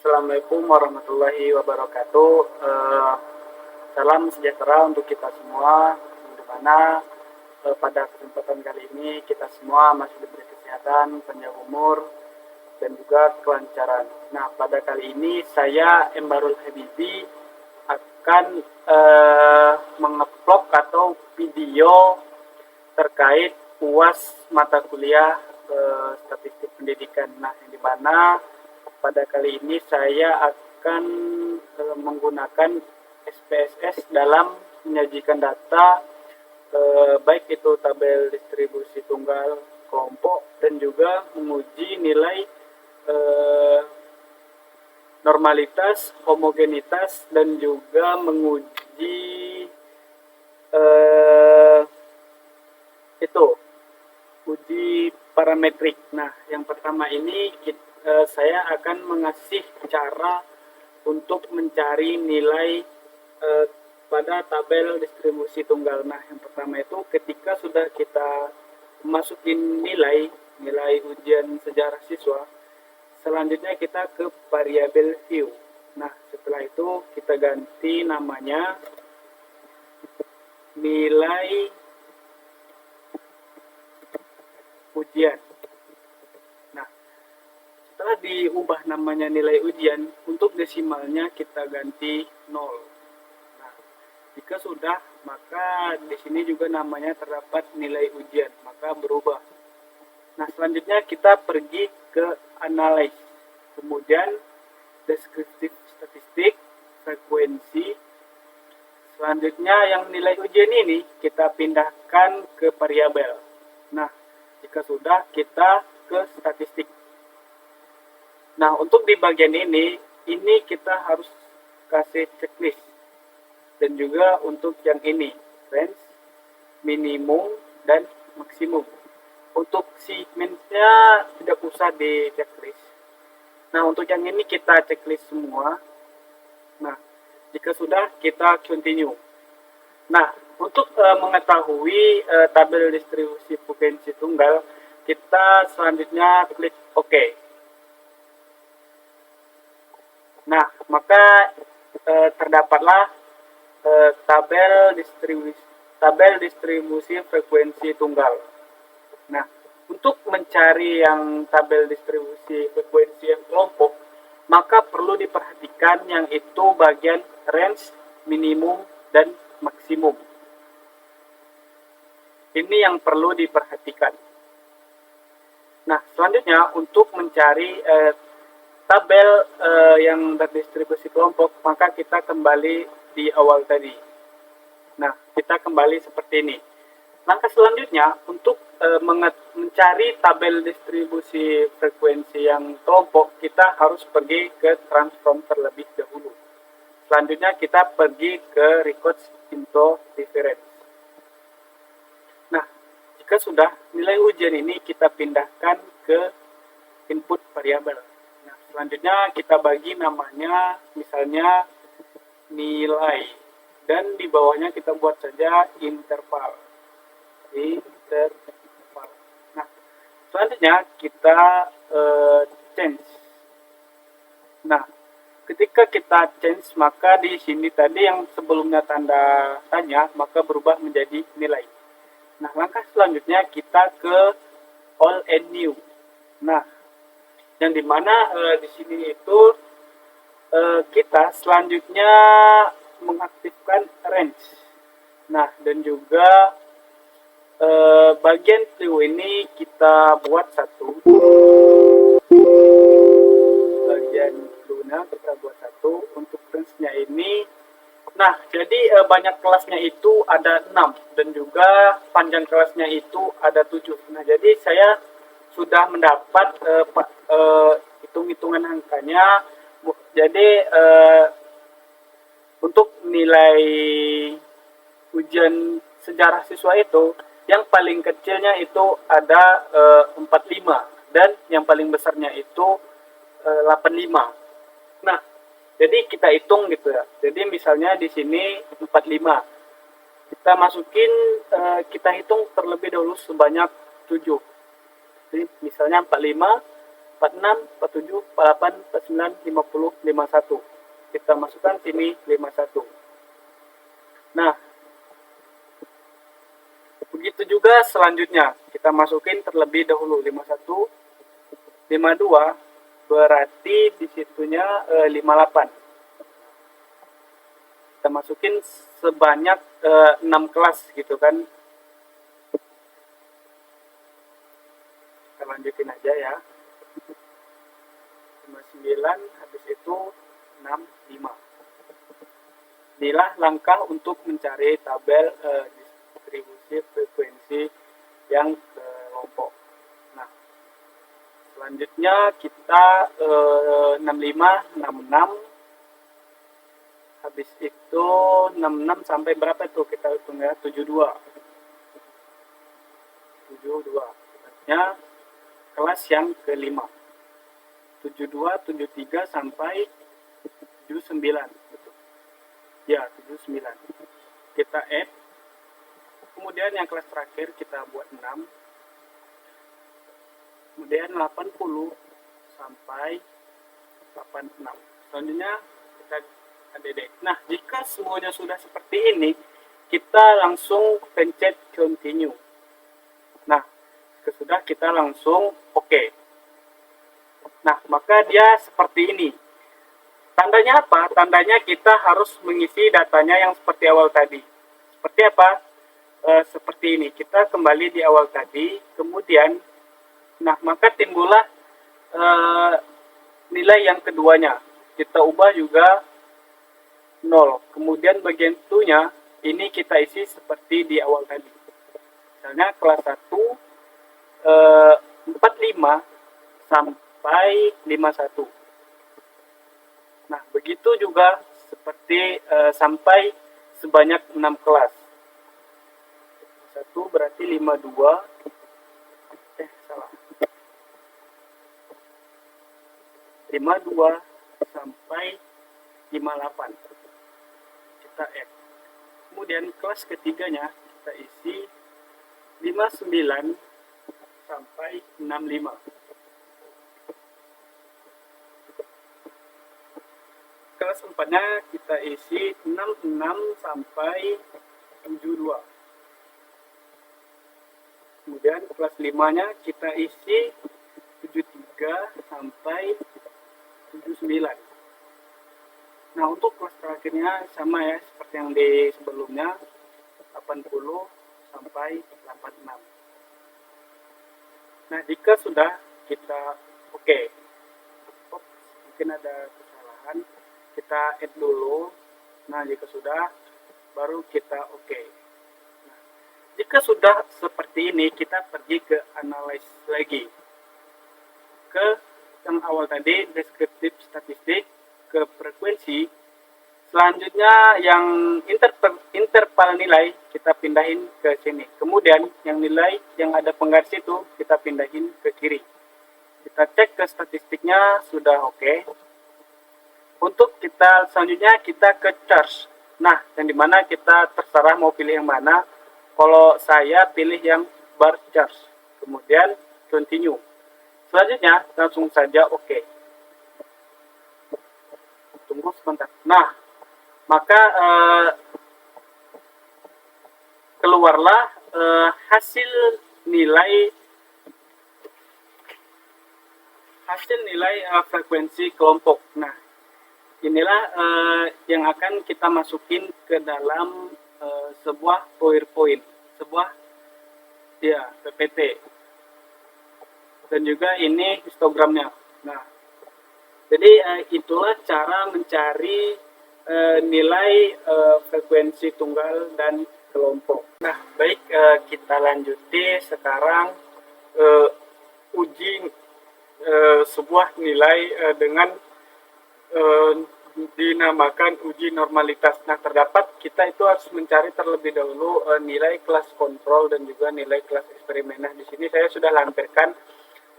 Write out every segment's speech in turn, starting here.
Assalamualaikum warahmatullahi wabarakatuh. Salam sejahtera untuk kita semua, di mana pada kesempatan kali ini kita semua masih diberi kesehatan, panjang umur, dan juga kelancaran. Nah, pada kali ini saya Embarul Habibi akan mengupload atau video terkait UAS mata kuliah statistik pendidikan. Nah, yang dimana pada kali ini saya akan menggunakan SPSS dalam menyajikan data baik itu tabel distribusi tunggal kelompok dan juga menguji nilai normalitas, homogenitas dan juga menguji uji parametrik. Nah, yang pertama ini saya akan mengasih cara untuk mencari nilai pada tabel distribusi tunggal. Nah, yang pertama itu ketika sudah kita masukin nilai ujian sejarah siswa, selanjutnya kita ke variabel view. Nah, setelah itu kita ganti namanya nilai ujian. Nah, setelah diubah namanya nilai ujian, untuk desimalnya kita ganti 0. Nah, jika sudah, maka di sini juga namanya terdapat nilai ujian, maka berubah. Nah, selanjutnya kita pergi ke analyze, kemudian deskriptif statistik, frekuensi. Selanjutnya yang nilai ujian ini kita pindahkan ke variabel. Nah, jika sudah, kita ke statistik. Nah, untuk di bagian ini kita harus kasih checklist. Dan juga untuk yang ini, range, minimum, dan maksimum. Untuk segmennya tidak usah di checklist. Nah, untuk yang ini kita checklist semua. Nah, jika sudah, kita continue. Nah, untuk mengetahui tabel distribusi frekuensi tunggal, kita selanjutnya klik OK. Nah, maka terdapatlah tabel distribusi frekuensi tunggal. Nah, untuk mencari yang tabel distribusi frekuensi yang kelompok, maka perlu diperhatikan yang itu bagian range, minimum, dan maksimum. Ini yang perlu diperhatikan. Nah, selanjutnya untuk mencari tabel yang berdistribusi kelompok, maka kita kembali di awal tadi. Nah, kita kembali seperti ini. Langkah selanjutnya untuk mencari tabel distribusi frekuensi yang kelompok, kita harus pergi ke transform terlebih dahulu. Selanjutnya kita pergi ke records into difference. Nah, jika sudah, nilai ujian ini kita pindahkan ke input variabel. Nah, selanjutnya kita bagi namanya misalnya nilai, dan di bawahnya kita buat saja interval. Nah, selanjutnya kita change. Nah, ketika kita change, maka di sini tadi yang sebelumnya tanda tanya, maka berubah menjadi nilai. Nah, langkah selanjutnya kita ke all and new. Nah, yang dimana di sini itu kita selanjutnya mengaktifkan range. Nah, dan juga bagian view ini kita buat satu. Bagian view-nya kita buat satu. Untuk range-nya ini, nah, jadi banyak kelasnya itu ada 6 dan juga panjang kelasnya itu ada 7. Nah, jadi saya sudah mendapat hitung-hitungan angkanya. Jadi untuk nilai ujian sejarah siswa itu, yang paling kecilnya itu ada 45 dan yang paling besarnya itu 85. Nah, jadi kita hitung gitu ya. Jadi misalnya di sini 45. Kita masukin, kita hitung terlebih dahulu sebanyak 7. Jadi misalnya 45 46, 47, 48, 49, 50, 51. Kita masukkan sini 51. Nah, begitu juga selanjutnya. Kita masukin terlebih dahulu 51, 52, berarti disitunya 58. Kita masukin sebanyak 6 kelas gitu kan. Kita lanjutin aja ya. 59, habis itu 65. Inilah langkah untuk mencari tabel distribusi frekuensi yang kelompok. Nah, selanjutnya kita 65, 66. Habis itu 66 sampai berapa itu kita hitung ya? 72. 72. Artinya kelas yang kelima. 72, 73 sampai 79. Betul. Ya, 79. Kita add. Kemudian yang kelas terakhir kita buat 6. Kemudian 80 sampai 86. Selanjutnya kita add. Nah, jika semuanya sudah seperti ini, kita langsung pencet continue. Nah, sudah kita langsung oke. Nah, maka dia seperti ini. Tandanya apa? Tandanya kita harus mengisi datanya yang seperti awal tadi. Seperti apa? Seperti ini. Kita kembali di awal tadi, kemudian, nah maka timbullah nilai yang keduanya. Kita ubah juga 0. Kemudian bagian 2-nya, ini kita isi seperti di awal tadi. Misalnya kelas 1, 45 sampai 51. Nah, begitu juga seperti sampai sebanyak 6 kelas. 1 berarti 52. Salah. 52 sampai 58. Kita add. Kemudian kelas ketiganya kita isi 59 sampai 65. Kelas 4-nya kita isi 66 sampai 72. Kemudian kelas 5-nya kita isi 73 sampai 79. Nah, untuk kelas terakhirnya sama ya, seperti yang di sebelumnya, 80 sampai 86. Nah, jika sudah kita oke. Mungkin ada kesalahan. Kita add dulu. Nah, jika sudah, baru kita oke. Nah, jika sudah seperti ini, kita pergi ke analyze lagi. Ke yang awal tadi, deskriptif statistik, ke frekuensi. Selanjutnya yang interval nilai kita pindahin ke sini. Kemudian yang nilai yang ada penggaris itu kita pindahin ke kiri. Kita cek ke statistiknya sudah oke. Untuk kita selanjutnya kita ke charge. Nah, yang dimana kita terserah mau pilih yang mana. Kalau saya pilih yang bar charge. Kemudian continue. Selanjutnya langsung saja oke. Tunggu sebentar. Nah, maka keluarlah hasil nilai frekuensi kelompok. Nah, inilah yang akan kita masukin ke dalam sebuah PowerPoint, sebuah ya PPT, dan juga ini histogramnya. Nah, jadi itulah cara mencari nilai frekuensi tunggal dan kelompok. Nah, baik, kita lanjuti sekarang uji sebuah nilai dengan dinamakan uji normalitas. Nah, terdapat kita itu harus mencari terlebih dahulu nilai kelas kontrol dan juga nilai kelas eksperimen. Nah, di sini saya sudah lampirkan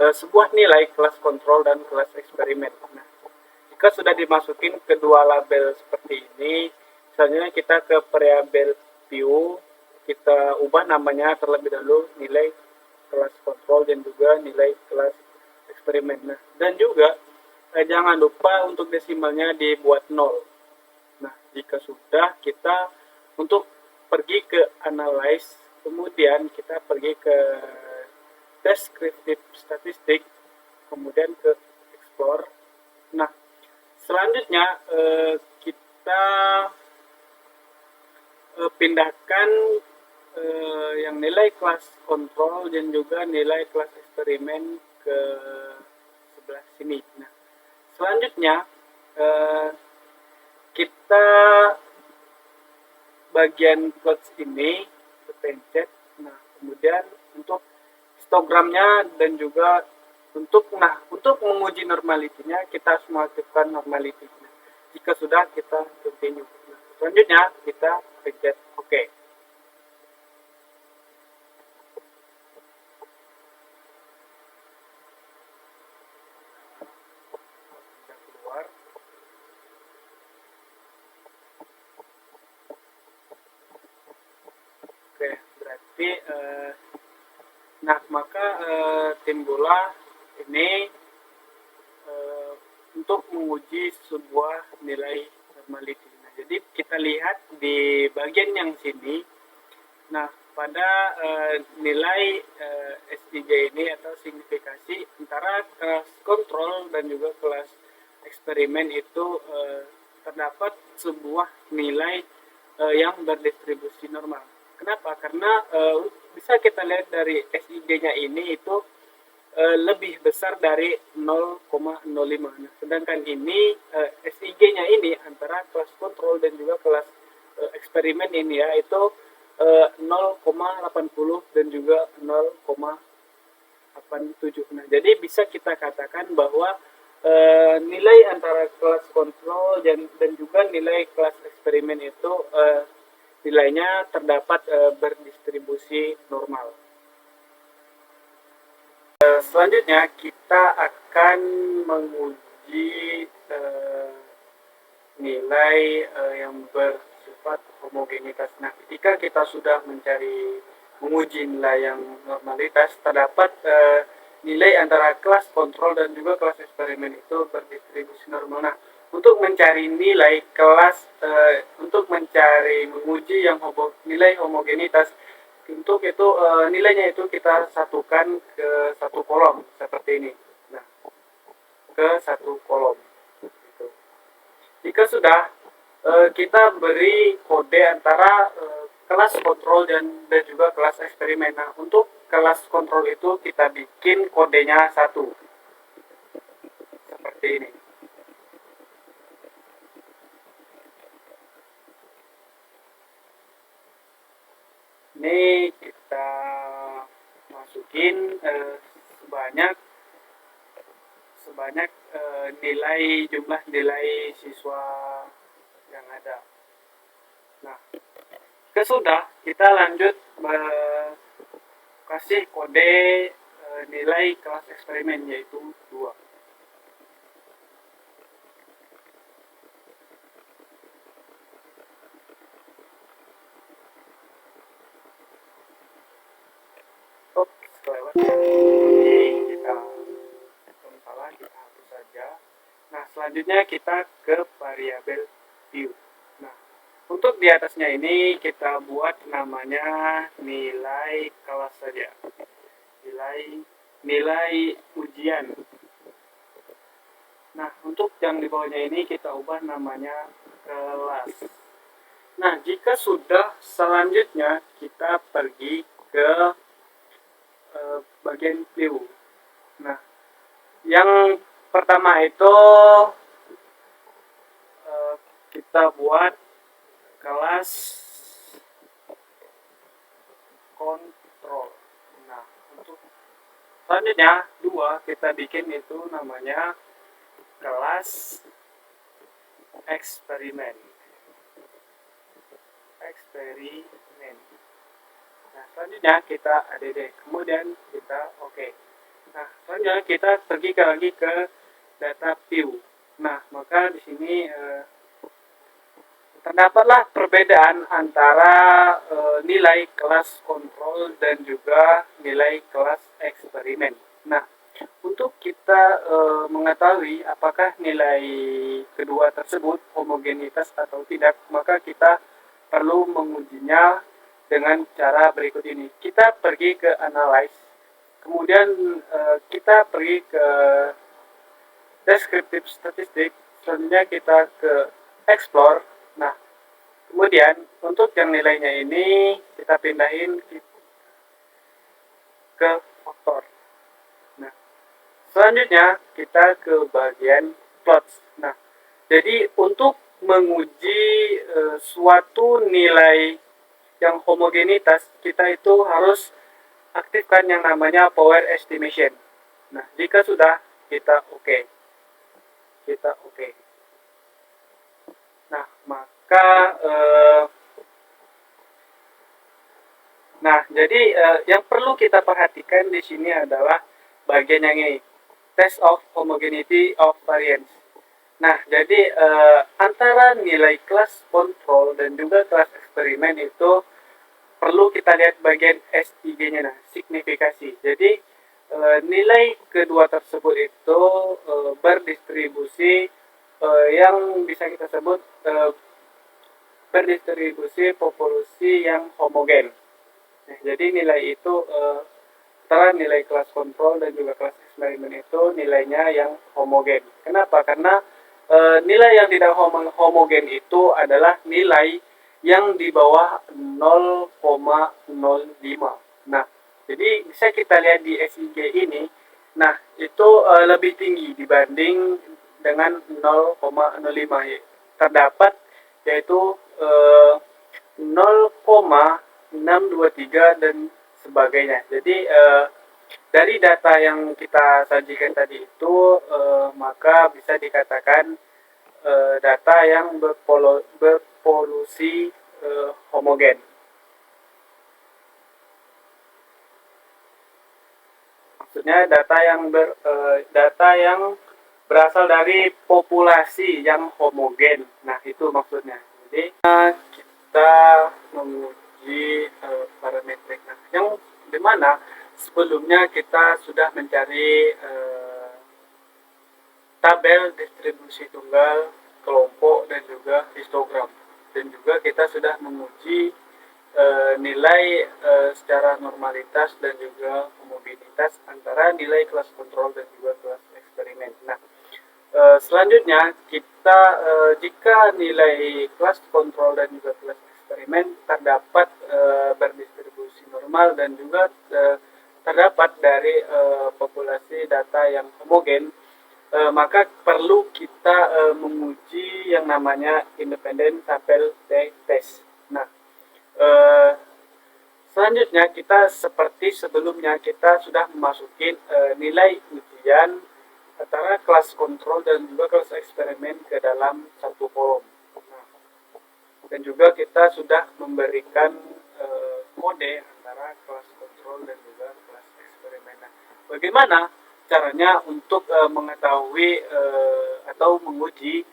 sebuah nilai kelas kontrol dan kelas eksperimen. Nah, jika sudah dimasukin kedua label seperti ini, selanjutnya kita ke variabel view, kita ubah namanya terlebih dahulu nilai kelas kontrol dan juga nilai kelas eksperimen. eksperimen. Nah, dan juga jangan lupa untuk desimalnya dibuat 0. Nah, jika sudah, kita untuk pergi ke analyze, kemudian kita pergi ke descriptive statistik, kemudian ke explore. Nah, selanjutnya kita pindahkan yang nilai kelas kontrol dan juga nilai kelas eksperimen ke sebelah sini. Nah, selanjutnya kita bagian plots ini kepencet. Nah, kemudian untuk histogramnya dan juga untuk menguji normalitinya kita harus mengaktifkan normality. Nah, jika sudah, kita continue. Nah, selanjutnya kita pencet OK. Kita keluar. Oke, berarti nah, maka timbullah ini untuk menguji sebuah nilai normality. Nah, jadi kita lihat di bagian yang sini. Nah, pada nilai SIJ ini atau signifikasi antara kelas kontrol dan juga kelas eksperimen itu terdapat sebuah nilai yang berdistribusi normal. Kenapa? Karena bisa kita lihat dari SIJ-nya ini itu lebih besar dari 0,05. Nah, sedangkan ini SIG-nya ini antara kelas kontrol dan juga kelas eksperimen ini ya, itu 0,80 dan juga 0,87. Nah, jadi bisa kita katakan bahwa nilai antara kelas kontrol dan juga nilai kelas eksperimen itu nilainya terdapat berdistribusi normal. Selanjutnya kita akan menguji nilai yang bersifat homogenitas. Nah, ketika kita sudah menguji nilai yang normalitas, terdapat nilai antara kelas kontrol dan juga kelas eksperimen itu berdistribusi normal. Nah, untuk mencari nilai kelas, untuk menguji yang nilai homogenitas, untuk itu nilainya itu kita satukan ke satu kolom seperti ini. Nah, ke satu kolom. Gitu. Jika sudah, kita beri kode antara kelas kontrol dan juga kelas eksperimen. Nah, untuk kelas kontrol itu kita bikin kodenya 1 seperti ini. Ini kita masukin sebanyak jumlah nilai siswa yang ada. Nah, sudah, kita lanjut kasih kode nilai kelas eksperimen yaitu 2. Kelewat ya. Jadi kita salah, kita hapus saja. Nah, selanjutnya kita ke variabel view. Nah, untuk di atasnya ini kita buat namanya nilai kelas saja. Nilai ujian. Nah, untuk yang di bawahnya ini kita ubah namanya kelas. Nah, jika sudah, selanjutnya kita pergi ke bagian view. Nah, yang pertama itu kita buat kelas kontrol. Nah, untuk selanjutnya 2 kita bikin itu namanya kelas eksperimen. Nah, selanjutnya kita add, kemudian kita OK. Nah, selanjutnya kita pergi lagi ke data view. Nah, maka di sini terdapatlah perbedaan antara nilai kelas kontrol dan juga nilai kelas eksperimen. Nah, Untuk kita mengetahui apakah nilai kedua tersebut homogenitas atau tidak, maka kita perlu mengujinya dengan cara berikut ini. Kita pergi ke analyze, kemudian kita pergi ke descriptive statistic, selanjutnya kita ke explore. Nah, kemudian untuk yang nilainya ini kita pindahin ke faktor. Nah, selanjutnya kita ke bagian plots. Nah, jadi untuk menguji suatu nilai yang homogenitas, kita itu harus aktifkan yang namanya power estimation. Nah, jika sudah kita oke. Kita oke. Nah, maka jadi yang perlu kita perhatikan di sini adalah bagian yang ini, test of homogeneity of variance. Nah, jadi antara nilai kelas kontrol dan juga kelas eksperimen itu perlu kita lihat bagian SIG-nya, nah, signifikasi. Jadi nilai kedua tersebut itu berdistribusi yang bisa kita sebut berdistribusi populasi yang homogen. Nah, jadi nilai itu antara nilai kelas kontrol dan juga kelas eksperimen itu nilainya yang homogen. Kenapa? Karena nilai yang tidak homogen itu adalah nilai yang di bawah 0,05. Nah, jadi bisa kita lihat di SIG ini, nah itu lebih tinggi dibanding dengan 0,05. Terdapat yaitu 0,623 dan sebagainya. Jadi dari data yang kita sajikan tadi itu maka bisa dikatakan data yang berpolusi homogen. Maksudnya data yang berasal dari populasi yang homogen. Nah, itu maksudnya. Jadi kita menguji parametrik. Nah, yang dimana sebelumnya kita sudah mencari tabel distribusi tunggal, kelompok, dan juga histogram. Dan juga kita sudah menguji nilai secara normalitas dan juga homogenitas antara nilai kelas kontrol dan juga kelas eksperimen. Nah, selanjutnya kita jika nilai kelas kontrol dan juga kelas eksperimen terdapat berdistribusi normal dan juga terdapat dari populasi data yang homogen, maka perlu kita menguji yang namanya independent sample test. Nah, selanjutnya kita seperti sebelumnya kita sudah memasuki nilai ujian antara kelas kontrol dan juga kelas eksperimen ke dalam satu kolom. Nah, dan juga kita sudah memberikan kode antara kelas kontrol dan juga kelas eksperimen. Nah, bagaimana caranya untuk mengetahui atau menguji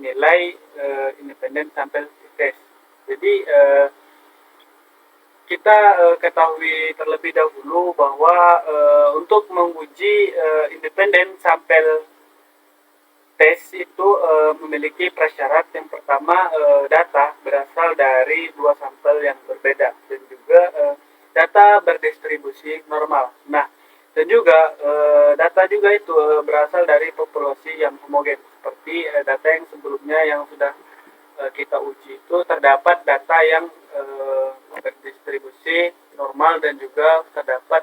nilai independent sample test? Jadi kita ketahui terlebih dahulu bahwa untuk menguji independent sample test itu memiliki prasyarat. Yang pertama, data berasal dari dua sampel yang berbeda dan juga data berdistribusi normal. Nah, dan juga data juga itu berasal dari populasi yang homogen, seperti data yang sebelumnya yang sudah kita uji itu terdapat data yang berdistribusi normal dan juga terdapat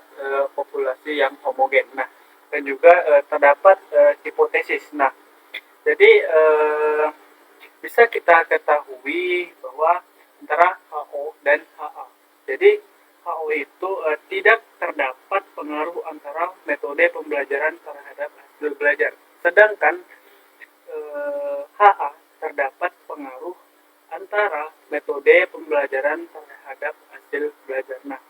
populasi yang homogen. Nah, dan juga terdapat hipotesis. Nah, jadi bisa kita ketahui bahwa antara HO dan HA. Jadi HO itu tidak terdapat pengaruh antara metode pembelajaran terhadap hasil belajar. Sedangkan HA terdapat pengaruh antara metode pembelajaran terhadap hasil belajar. Nah,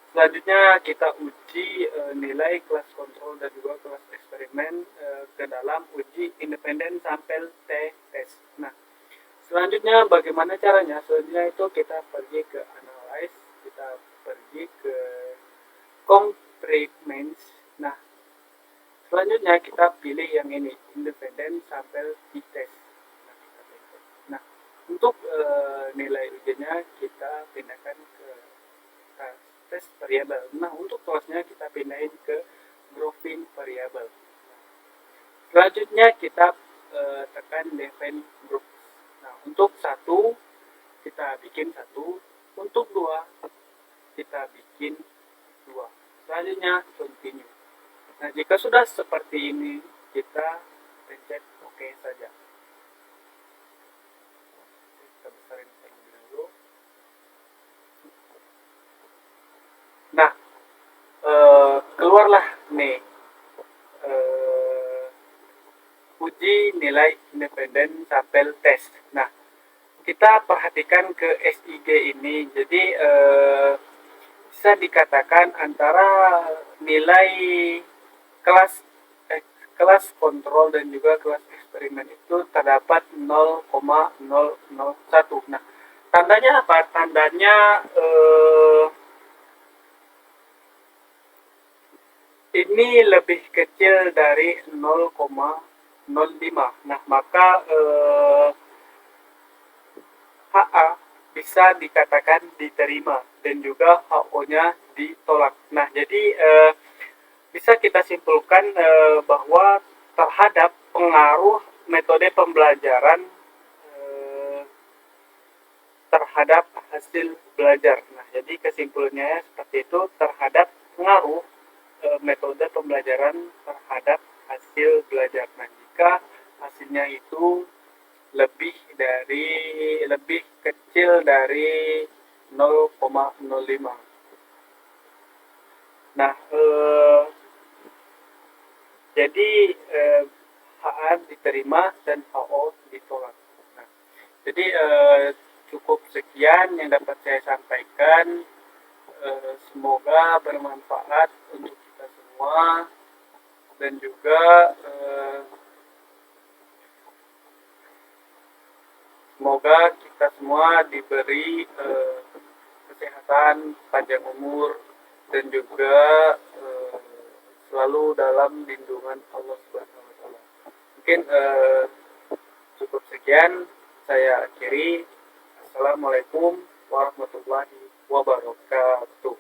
selanjutnya kita uji nilai kelas kontrol dan juga kelas eksperimen ke dalam uji independent sample test. Nah, selanjutnya bagaimana caranya? Selanjutnya itu kita pergi ke analyze, kita pergi ke complements. Nah, Selanjutnya kita pilih yang ini, independen sampel t-test. Nah, untuk nilai ujiannya kita pindahkan ke test variabel. Nah, untuk kelasnya kita pindahin ke grouping variabel. Selanjutnya kita tekan define group. Nah, untuk satu kita bikin satu, untuk dua kita bikin dua. Selanjutnya continue. Nah, jika sudah seperti ini, kita pencet OK saja. Kita besarin terlebih dahulu. Nah, keluarlah nih uji nilai independen sampel test. Nah, kita perhatikan ke SIG ini. Jadi bisa dikatakan antara nilai kelas kelas kontrol dan juga kelas eksperimen itu terdapat 0,001. Nah, tandanya apa? Tandanya ini lebih kecil dari 0,05. Nah, maka HA bisa dikatakan diterima dan juga HO-nya ditolak. Nah, jadi bisa kita simpulkan bahwa terhadap pengaruh metode pembelajaran terhadap hasil belajar. Nah, jadi kesimpulannya seperti itu, terhadap pengaruh metode pembelajaran terhadap hasil belajar. Nah, jika hasilnya itu lebih kecil dari 0,05. Nah, jadi HA diterima dan HO ditolak. Nah, jadi cukup sekian yang dapat saya sampaikan. Semoga bermanfaat untuk kita semua dan juga semoga kita semua diberi kesehatan, panjang umur, dan juga selalu dalam lindungan Allah Subhanahu wa Ta'ala. Mungkin cukup sekian saya akhiri. Assalamualaikum warahmatullahi wabarakatuh.